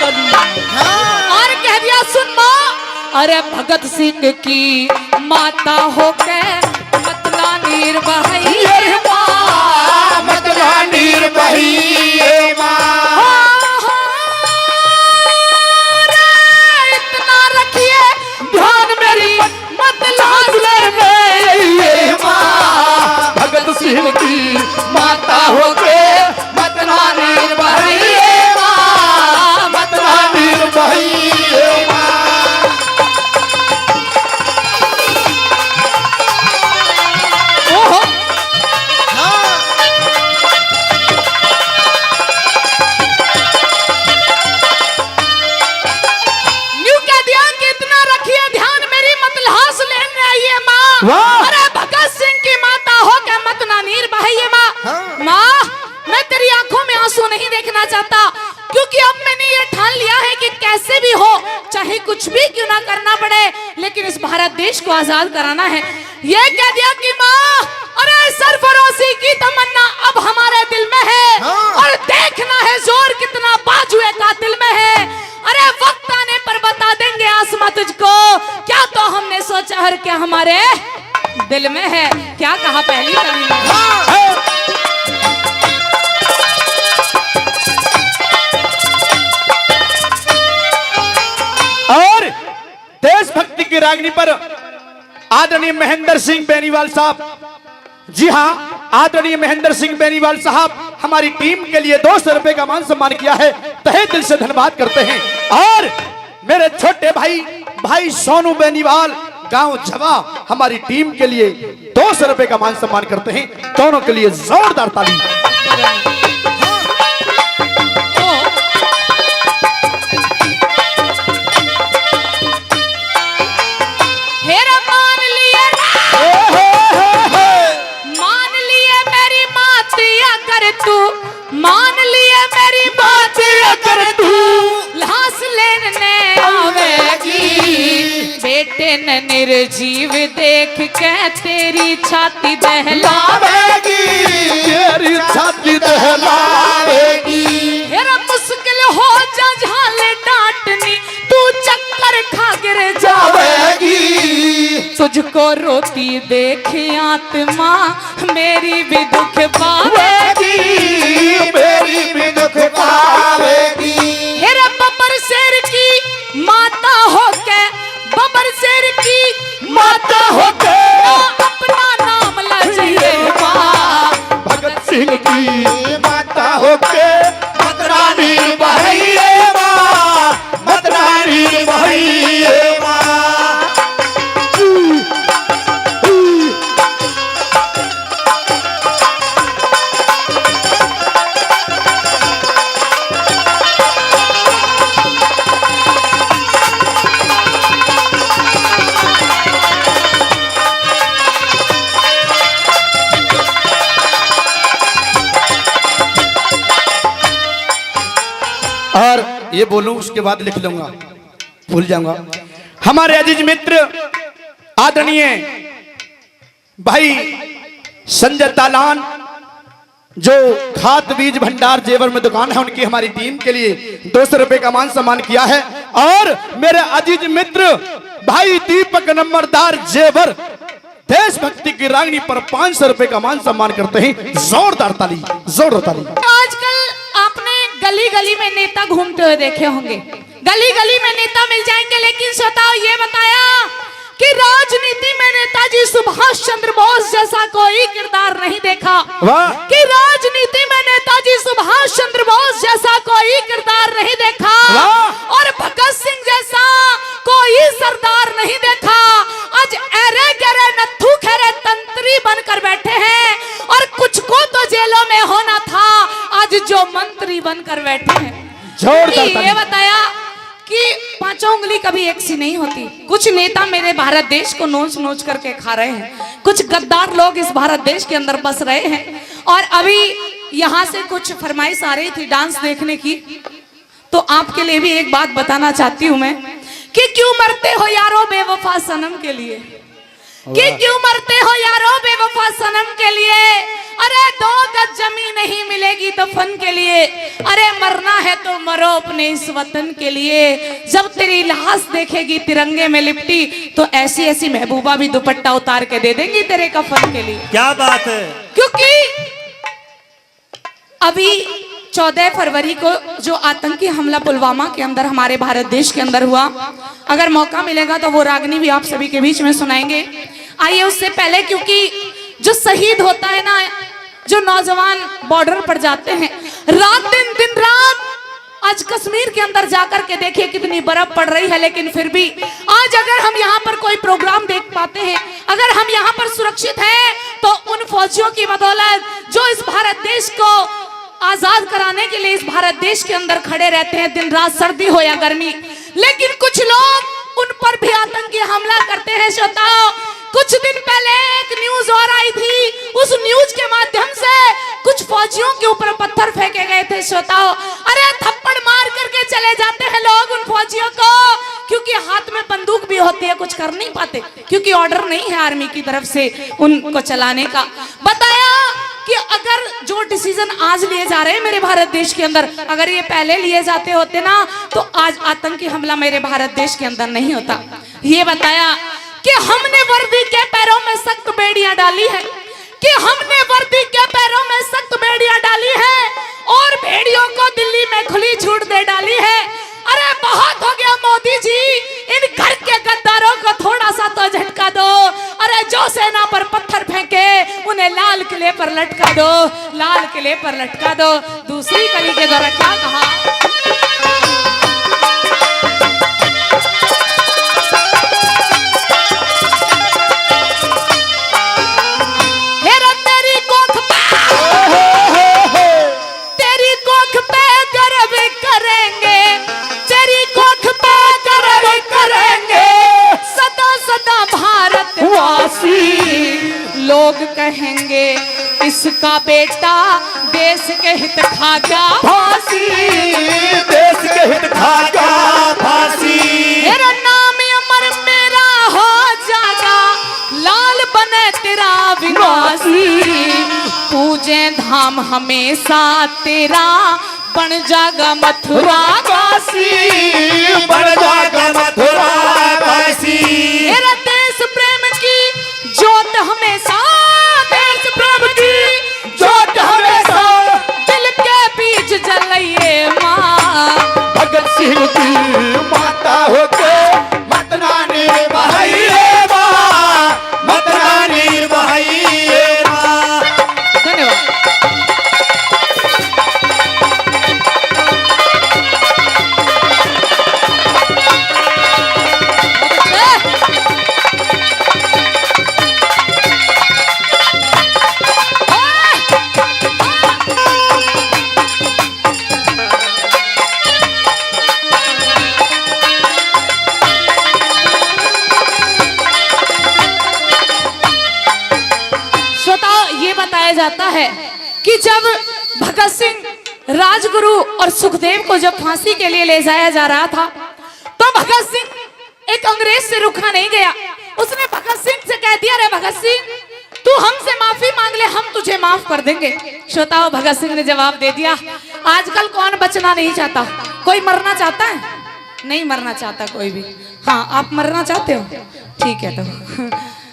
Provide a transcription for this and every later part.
और कह दिया सुन माँ, अरे भगत सिंह की माता होके मतला नीर बही मतला नीर बही इतना रखिए ध्यान मेरी मतला भगत सिंह की माता होके मतला नीर बही मतला नीर बही अरे भगत सिंह की माता हो क्या मत ना नीर बहाइए माँ। माँ मैं तेरी आंखों में आंसू नहीं देखना चाहता, क्योंकि अब मैंने ये ठान लिया है कि कैसे भी हो, चाहे कुछ भी क्यों ना करना पड़े, लेकिन इस भारत देश को आजाद कराना है। ये कह दिया कि माँ अरे सरफरोशी की तमन्ना अब हमारे दिल में है और देखना है जोर कितना बाजुए कातिल में है। अरे वक्त आने पर बता देंगे आसमां तुझको, क्या तो हमने सोचा हर क्या हमारे दिल में है। क्या कहा पहली कली में। और देशभक्ति की रागनी पर आदरणीय महेंद्र सिंह बेनीवाल साहब, जी हाँ आदरणीय महेंद्र सिंह बेनीवाल साहब हमारी टीम के लिए 200 रुपए का मान सम्मान किया है, तहे दिल से धन्यवाद करते हैं। और मेरे छोटे भाई सोनू बेनीवाल गांव झवा हमारी टीम के लिए 200 रुपए का मान सम्मान करते हैं। दोनों के लिए जोरदार ताली। मान लिए मेरी बात अगर तू लाश लेने आवेगी, बेटे न निर्जीव देख के तेरी छाती दहलावेगी, तेरी छाती दहलावेगी। मेरा मुश्किल हो जा झाले डांटनी, तू चक्कर खा गिर जावेगी, तुझको रोती देख आत्मा मेरी भी दुख पावेगी, मेरी भी दुख पावेगी। हेरा बबर शेर की माता होके, बबर शेर की माता होके अपना नाम लाजिए माँ। भगत सिंह की माता होके मतला नीर बहाइए माँ, मतला नीर बहाइए माँ। और ये बोलूं उसके बाद लिख लूंगा, भूल जाऊंगा। हमारे अजीज मित्र आदरणीय भाई संजय तालान, जो खाद बीज भंडार जेवर में दुकान है, उनकी हमारी टीम के लिए 200 रुपए का मान सम्मान किया है। और मेरे अजीज मित्र भाई दीपक नंबरदार जेवर देशभक्ति की रागनी पर 500 रुपए का मान सम्मान करते हैं। जोरदार ताली, जोरदार ताली। आजकल आपने गली गली में नेता घूमते हुए देखे होंगे, गली गली में नेता मिल जाएंगे, लेकिन स्वतः ये बताया कि राजनीति में नेताजी सुभाष चंद्र बोस जैसा कोई किरदार नहीं देखा। कि राजनीति में नेताजी सुभाष चंद्र बोस जैसा कोई किरदार नहीं देखा, और भगत सिंह जैसा कोई सरदार नहीं देखा। आज एरे गरे नत्थू खैरे तंत्री बनकर बैठे हैं, और कुछ को तो जेलों में होना था, आज जो मंत्री बनकर बैठे हैं। ये बताया कि पांचों उंगली कभी एक सी नहीं होती। कुछ नेता मेरे भारत देश को नोच नोच करके खा रहे हैं, कुछ गद्दार लोग इस भारत देश के अंदर बस रहे हैं। और अभी यहाँ से कुछ फरमाइश आ रही थी डांस देखने की, तो आपके लिए भी एक बात बताना चाहती हूँ मैं, कि क्यों मरते हो यारो बेवफा सनम के लिए, कि क्यों मरते हो यारो बेवफा सनम के लिए। अरे 2 गज जमीन नहीं मिलेगी दफन के लिए, अरे मरना है तो मरो अपने इस वतन के लिए। जब तेरी लाश देखेगी तिरंगे में लिपटी तो ऐसी ऐसी महबूबा भी दुपट्टा उतार के दे देंगी तेरे कफन के लिए। क्या बात है। क्योंकि अभी 14 फरवरी को जो आतंकी हमला पुलवामा के अंदर हमारे भारत देश के अंदर हुआ, अगर मौका मिलेगा तो वो रागनी भी आप सभी के बीच में सुनाएंगे। आइए उससे पहले, क्योंकि जो शहीद होता है ना, जो नौजवान बॉर्डर पर जाते हैं रात दिन, दिन रात, आज कश्मीर के अंदर जाकर के देखिए कितनी बर्फ पड़ रही है, लेकिन फिर भी आज अगर हम यहाँ पर कोई प्रोग्राम देख पाते हैं, अगर हम यहाँ पर सुरक्षित हैं, तो उन फौजियों की बदौलत जो इस भारत देश को आजाद कराने के लिए इस भारत देश के अंदर खड़े रहते हैं, दिन रात सर्दी हो या गर्मी। लेकिन कुछ लोग उन पर भी आतंकी हमला करते हैं। श्रोताओ, कुछ दिन पहले एक न्यूज और आई थी, उस न्यूज के माध्यम से कुछ फौजियों के ऊपर पत्थर फेंके गए थे। श्रोताओ, अरे थप्पड़ मार करके चले जाते हैं लोग उन फौजियों को, क्योंकि हाथ में बंदूक भी होती है, कुछ कर नहीं पाते, क्योंकि ऑर्डर नहीं है आर्मी की तरफ से उनको चलाने का। बताया कि अगर जो डिसीजन आज लिए जा रहे हैं मेरे भारत देश के अंदर, अगर ये पहले लिए जाते होते ना, तो आज आतंकी हमला मेरे भारत देश के अंदर नहीं होता। ये बताया कि हमने वर्दी के पैरों में सख्त बेड़ियां डाली है, कि हमने वर्दी के पैरों में सख्त बेड़ियां डाली है और भेड़ियों को दिल्ली में खुली छूट दे डाली है। अरे बहुत हो गया मोदी जी, इन घर के गद्दारों को थोड़ा सा तो झटका दो। अरे जो सेना पर पत्थर फेंके उन्हें लाल किले पर लटका दो, लाल किले पर लटका दो। दूसरी कड़ी के द्वारा क्या कहा, तेरी कोख पे गर्व करेंगे, तेरी कोख पे गर्व करेंगे, सदा सदा भारतवासी। लोग कहेंगे इसका बेटा देश के हित खागा फांसी, देश के हित खागा फांसी। मेरा नाम अमर मेरा हो जागा, लाल बने तेरा विनाशी। पूजे धाम हमेशा तेरा, बन जागा मथुरा काशी, बन जागा मथुरा काशी। मेरा देश प्रेम की ज्योत हमेशा, देश प्रेम की ज्योत हमेशा दिल के बीच जलाइए माँ। भगत सिंह की माता होके मत नानी बहाइए माँ, मत नानी बहाइए माँ। धन्यवाद। बताया जाता है कि जब भगत सिंह राजगुरु और सुखदेव को जब फांसी के लिए ले जाया जा रहा था, तो भगत सिंह एक अंग्रेज से रुका नहीं गया। उसने भगत सिंह से कह दिया, अरे भगत सिंह तू हमसे माफी मांग ले, हम तुझे माफ कर देंगे। श्रोताओ, भगत सिंह ने जवाब दे दिया, आजकल कौन बचना नहीं चाहता, कोई मरना चाहता है? नहीं मरना चाहता कोई भी। हाँ, आप मरना चाहते हो? ठीक है, तो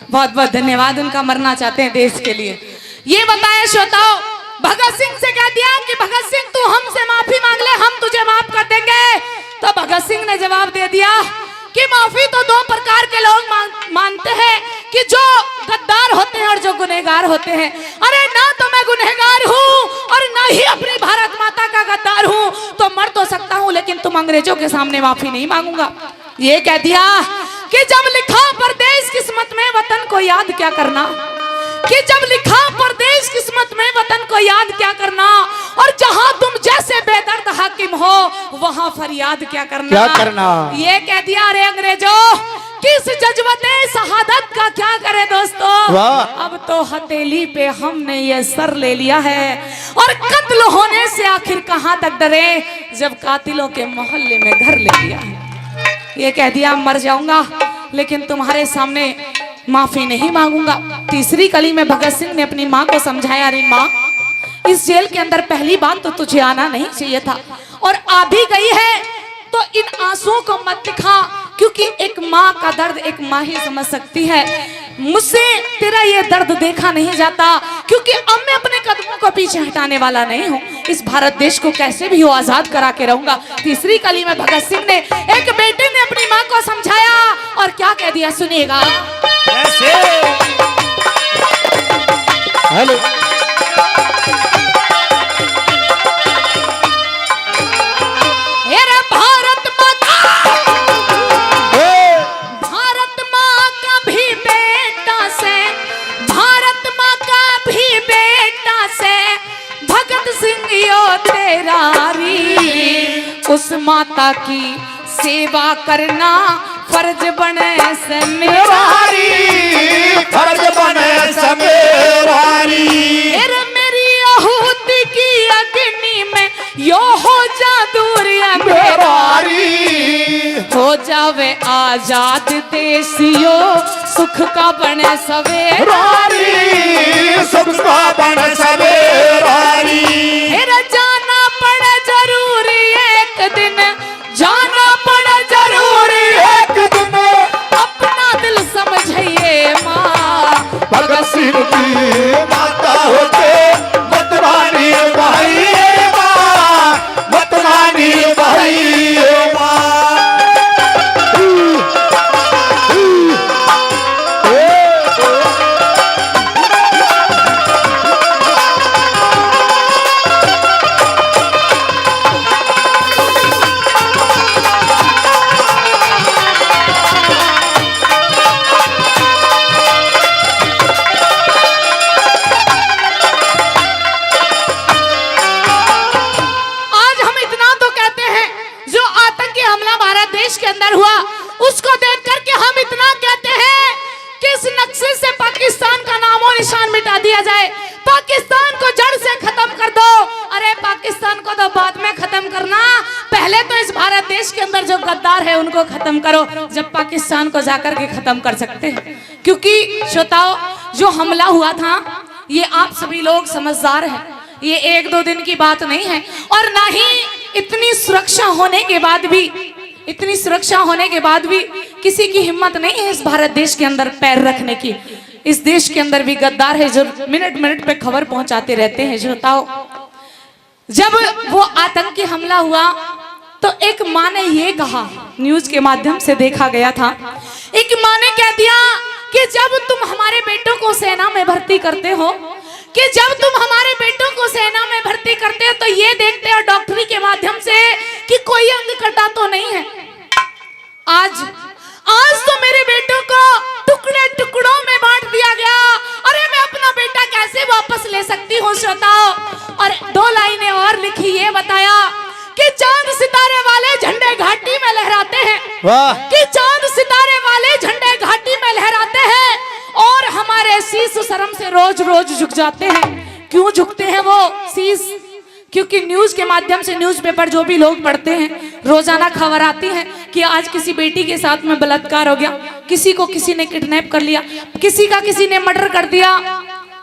बहुत बहुत धन्यवाद, उनका मरना चाहते हैं देश के लिए। ये बताया श्रोताओ, भगत सिंह से कह दिया कि भगत सिंह तू हमसे माफी मांग ले, हम तुझे माफ कर देंगे। तो भगत सिंह ने जवाब दे दिया कि माफी तो 2 प्रकार के लोग मानते हैं, कि जो गद्दार होते हैं और जो गुनहगार होते हैं। अरे ना तो मैं गुनहगार हूँ और ना ही अपनी भारत माता का गद्दार हूँ, तो मर तो सकता हूँ, लेकिन तुम अंग्रेजों के सामने माफी नहीं मांगूंगा। ये कह दिया कि जब लिखा परदेश किस्मत में वतन को याद क्या करना, कि जब लिखा परदेश किस्मत में वतन को याद क्या करना, और जहां तुम जैसे बेदर्द हाकिम हो वहां फरियाद क्या करना। ये कह दिया, रे अंग्रेजों किस जज्बते शहादत का क्या करे दोस्तों, अब तो हथेली पे हमने ये सर ले लिया है, और कत्ल होने से आखिर कहां तक डरे, जब कातिलों के मोहल्ले में घर ले लिया है। ये कह दिया, मर जाऊंगा लेकिन तुम्हारे सामने माफी नहीं मांगूंगा। तीसरी कली में भगत सिंह ने अपनी माँ को समझाया, अरे माँ, इस जेल के अंदर पहली बात तो तुझे आना नहीं चाहिए था, और आ भी गई है तो इन आंसुओं को मत दिखा, क्योंकि एक माँ का दर्द एक माँ ही समझ सकती है। मुझसे तेरा ये दर्द देखा नहीं जाता, क्योंकि अब मैं अपने कदमों को पीछे हटाने वाला नहीं हूँ। इस भारत देश को कैसे भी हो आजाद करा के रहूंगा। तीसरी कली में भगत सिंह ने एक बेटे ने अपनी माँ को समझाया और क्या कह दिया, सुनिएगा। ऐसे हेलो भारत माँ का भी बेटा से, भारत माँ का भी बेटा से भगत सिंह यो तेरा री, उस माता की सेवा करना फर्ज बने से मेरा री, फर्ज बने से मेरा री। मेरी आहुति की अग्नि में यो हो जा दूर मेरा री, हो जावे आजाद देशियो सुख का बने सवेरा री, सुख का बने सवेरा री। मेरा जाना पड़े जरूरी एक दिन, जाना पड़े जरूरी एक दिन अपना दिल समझिए माँ, भगत सिंह की माता होके मतवानी भाई माँ, मतवानी भाई माँ। के अंदर हुआ उसको देख करके हम इतना कहते हैं कि इस नक्शे से पाकिस्तान का नामो निशान मिटा दिया जाए, पाकिस्तान को जड़ से खत्म कर दो। अरे पाकिस्तान को तो बाद में खत्म करना, पहले तो इस भारत देश के अंदर जो गद्दार है उनको खत्म करो, जब पाकिस्तान को जाकर के खत्म कर सकते हैं। क्योंकि श्रोताओ, जो हमला हुआ था ये आप सभी लोग समझदार हैं, ये एक दो दिन की बात नहीं है, और ना ही इतनी सुरक्षा होने के बाद भी, इतनी सुरक्षा होने के बाद भी किसी की हिम्मत नहीं है इस भारत देश के अंदर पैर रखने की। इस देश के अंदर भी गद्दार है जो मिनट मिनट पे खबर पहुंचाते रहते हैं। जो बताओ, जब वो आतंकी हमला हुआ तो एक माँ ने ये कहा, न्यूज के माध्यम से देखा गया था, एक माँ ने कह दिया कि जब तुम हमारे बेटों को सेना में भर्ती करते हो, कि जब तुम हमारे बेटों को सेना में भर्ती करते हो तो ये देखते हो डॉक्टरी के माध्यम से कि कोई अंग कटा तो नहीं है। आज तो मेरे बेटों को टुकड़े टुकड़ों में बांट दिया गया। अरे मैं अपना बेटा कैसे वापस ले सकती हूँ श्रोताओ। और दो लाइनें और लिखी, ये बताया कि चांद सितारे वाले झंडे घाटी में लहराते हैं, कि चांद सितारे वाले झंडे घाटी में लहराते हैं और हमारे शीश शर्म से रोज रोज झुक जाते हैं। क्यों झुकते हैं वो शीश? क्योंकि न्यूज के माध्यम से, न्यूज़पेपर जो भी लोग पढ़ते हैं, रोजाना खबर आती है कि आज किसी बेटी के साथ में बलात्कार हो गया, किसी को किसी ने किडनैप कर लिया, किसी का किसी ने मर्डर कर दिया।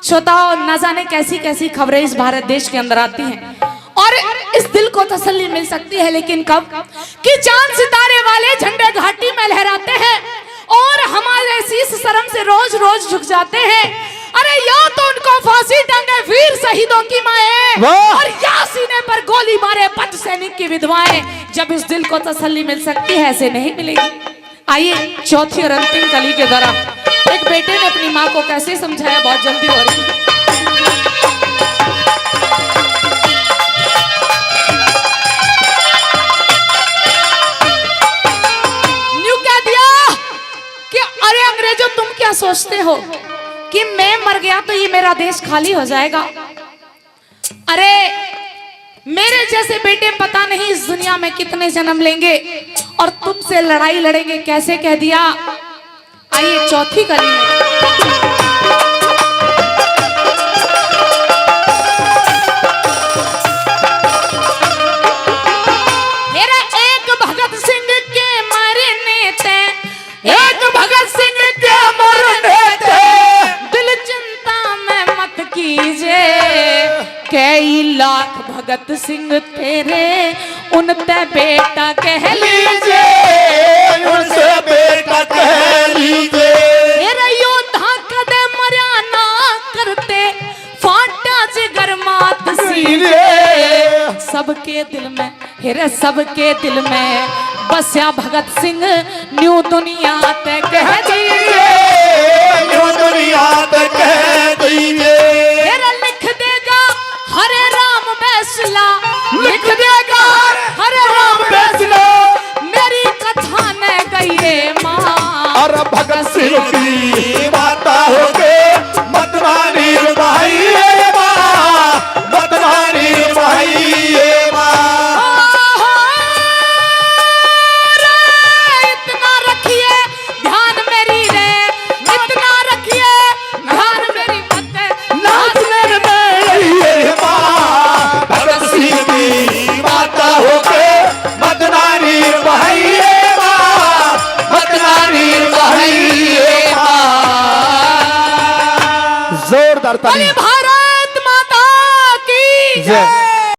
श्रोताओ, न जाने कैसी कैसी खबरें इस भारत देश के अंदर आती हैं, और इस दिल को तसल्ली मिल सकती है, लेकिन कब कि चांद सितारे वाले झंडे घाटी में लहराते हैं और हमारे शीश शर्म से रोज रोज झुक जाते हैं। अरे या तो उनको फांसी टंगे वीर शहीदों की माएं, और या सीने पर गोली मारे पद सैनिक की विधवाएं। जब इस दिल को तसल्ली मिल सकती है, ऐसे नहीं मिलेगी। आइए चौथी और अंतिम कली के दौरान एक बेटे ने अपनी माँ को कैसे समझाया, बहुत जल्दी हो रही है। न्यू कह दिया कि अरे अंग्रेजों, तुम क्या सोचते हो कि मैं मर गया तो ये मेरा देश खाली हो जाएगा? अरे मेरे जैसे बेटे पता नहीं इस दुनिया में कितने जन्म लेंगे और तुमसे लड़ाई लड़ेंगे, कैसे कह दिया। आइए चौथी कली में मेरा एक भगत सिंह के मरने ते, एक भगत सिंह के मरने कई लाख भगत सिंह तेरे उनते बेटा कह लीजिए, उनसे बेटा कह लीजिए। तेरे योद्धा कदे मर्या ना करते, फाटा जिगर मात सीले। सबके दिल में हेरे सबके दिल में बस्या भगत सिंह न्यू दुनिया ते कह दीजिए, न्यू दुनिया ते कह दीजिए। तेरा लिख देगा हरे राम फैसला, लिख देगा हरे राम फैसला, मेरी कथा ने गई रे माँ। और भगत सिंह की माता हो के मतवानी भाई माँ, मतवानी भाई माँ। इतना रखिए ध्यान मेरी रे, इतना रखिए ध्यान मेरी मत नाचने में माँ, भगत सिंह की माता हो के मतवानी भाई माँ, मतवानी भाई माँ। जोरदार ताली। भारत माता की जय।